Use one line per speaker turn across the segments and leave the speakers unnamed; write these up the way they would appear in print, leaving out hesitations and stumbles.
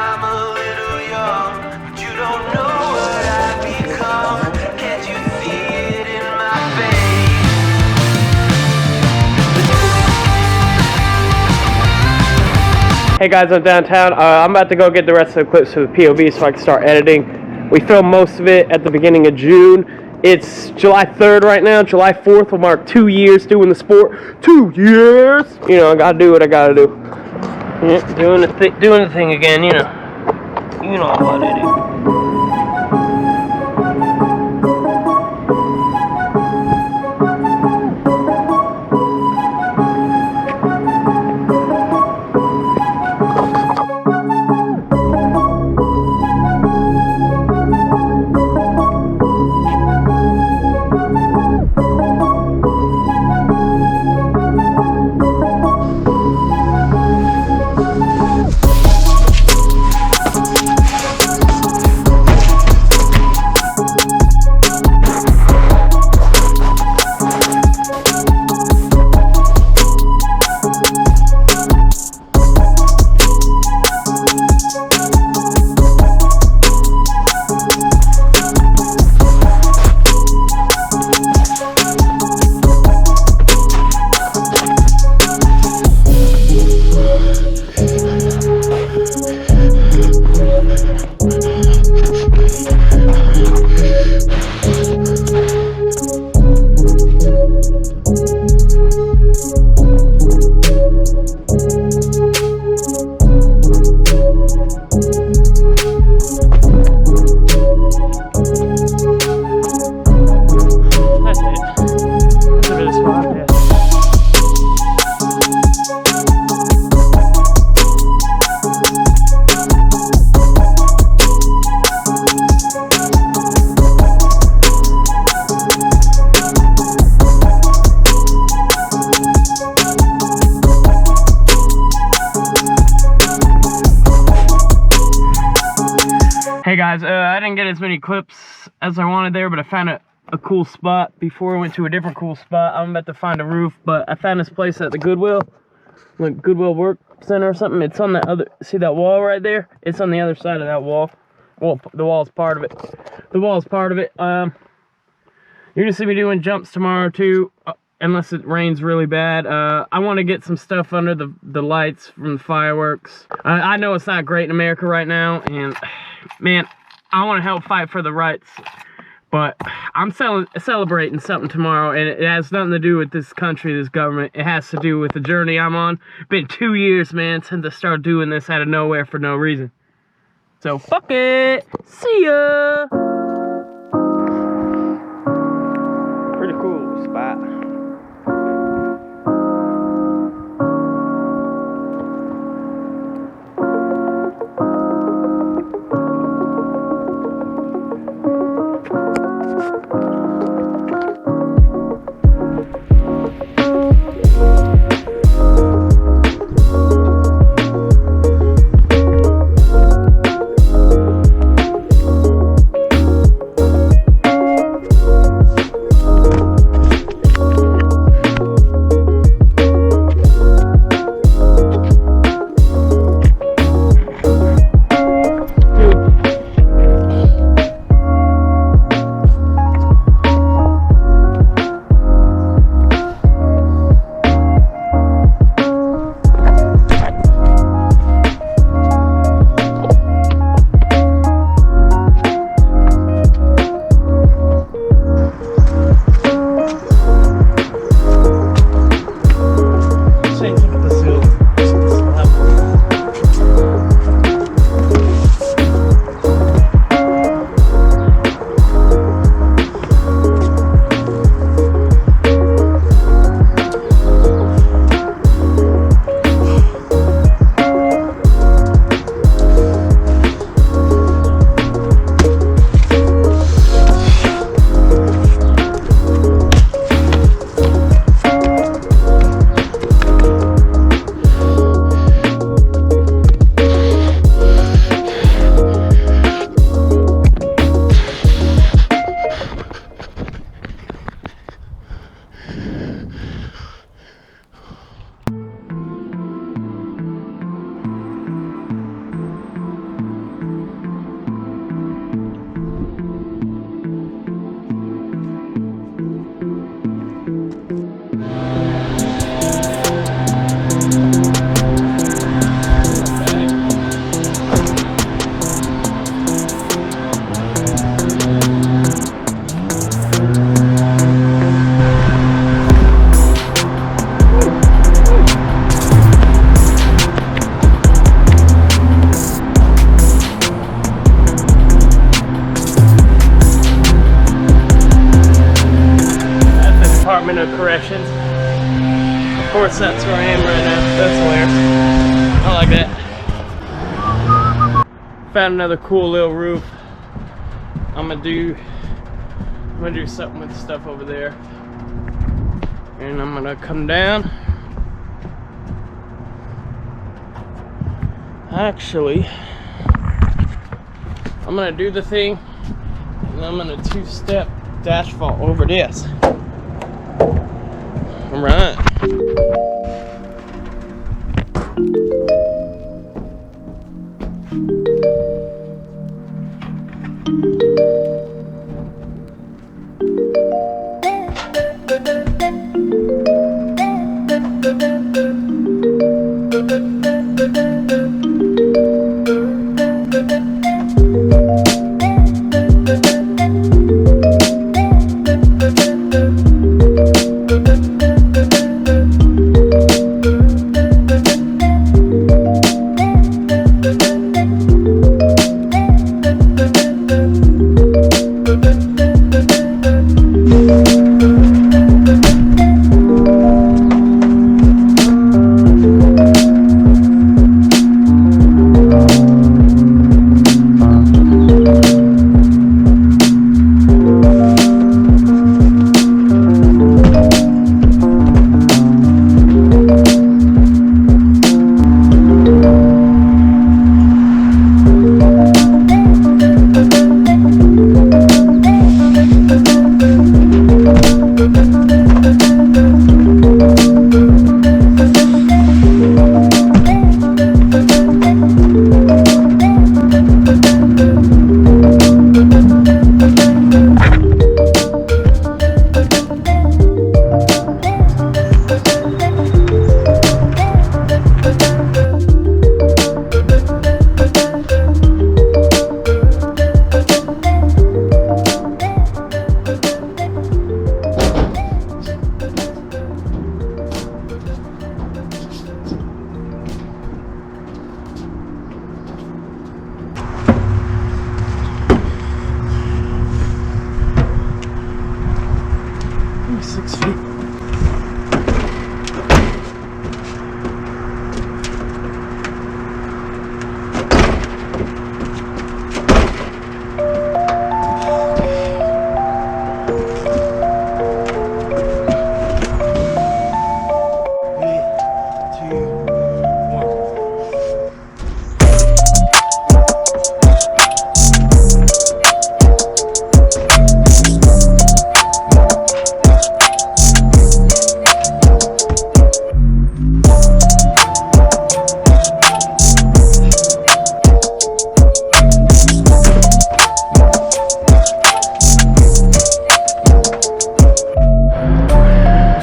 I'm a little young, but you don't know what I've become. Can't you see it in my face?
Hey guys, I'm downtown. I'm about to go get the rest of the clips for the POV so I can start editing. We filmed most of it at the beginning of June. It's July 3rd right now. July 4th will mark 2 years doing the sport. 2 years! You know, I gotta do what I gotta do. Yeah, doing the thing again, you know. You know what I do. Hey guys, I didn't get as many clips as I wanted there, but I found a cool spot before I went to a different cool spot. I'm about to find a roof, but I found this place at the Goodwill, like Goodwill Work Center or something. It's on that other, see that wall right there? It's on the other side of that wall. Well, the wall's part of it. The wall's part of it. You're gonna see me doing jumps tomorrow too, unless it rains really bad. I want to get some stuff under the lights from the fireworks. I know it's not great in America right now, and man, I want to help fight for the rights, but I'm celebrating something tomorrow, and it has nothing to do with this country, this government. It has to do with the journey I'm on. Been 2 years, man, since I started doing this out of nowhere for no reason. So fuck it. See ya. Pretty cool spot. guess that's where I am right now. That's hilarious. I like that. Found another cool little roof. I'm gonna do something with the stuff over there. And I'm gonna come down. Actually, I'm gonna do the thing, and I'm gonna two-step dash fall over this. All right.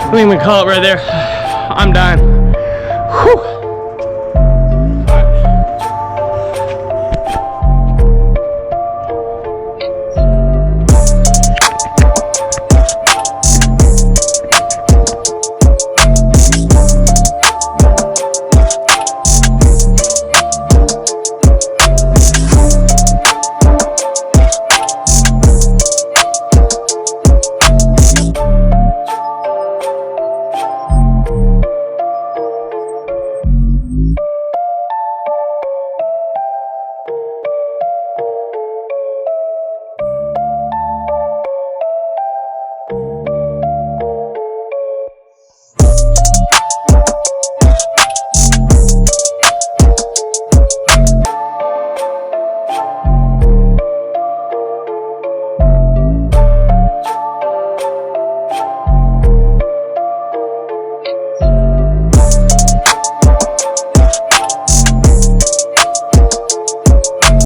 I think we call it right there. I'm dying. Whew.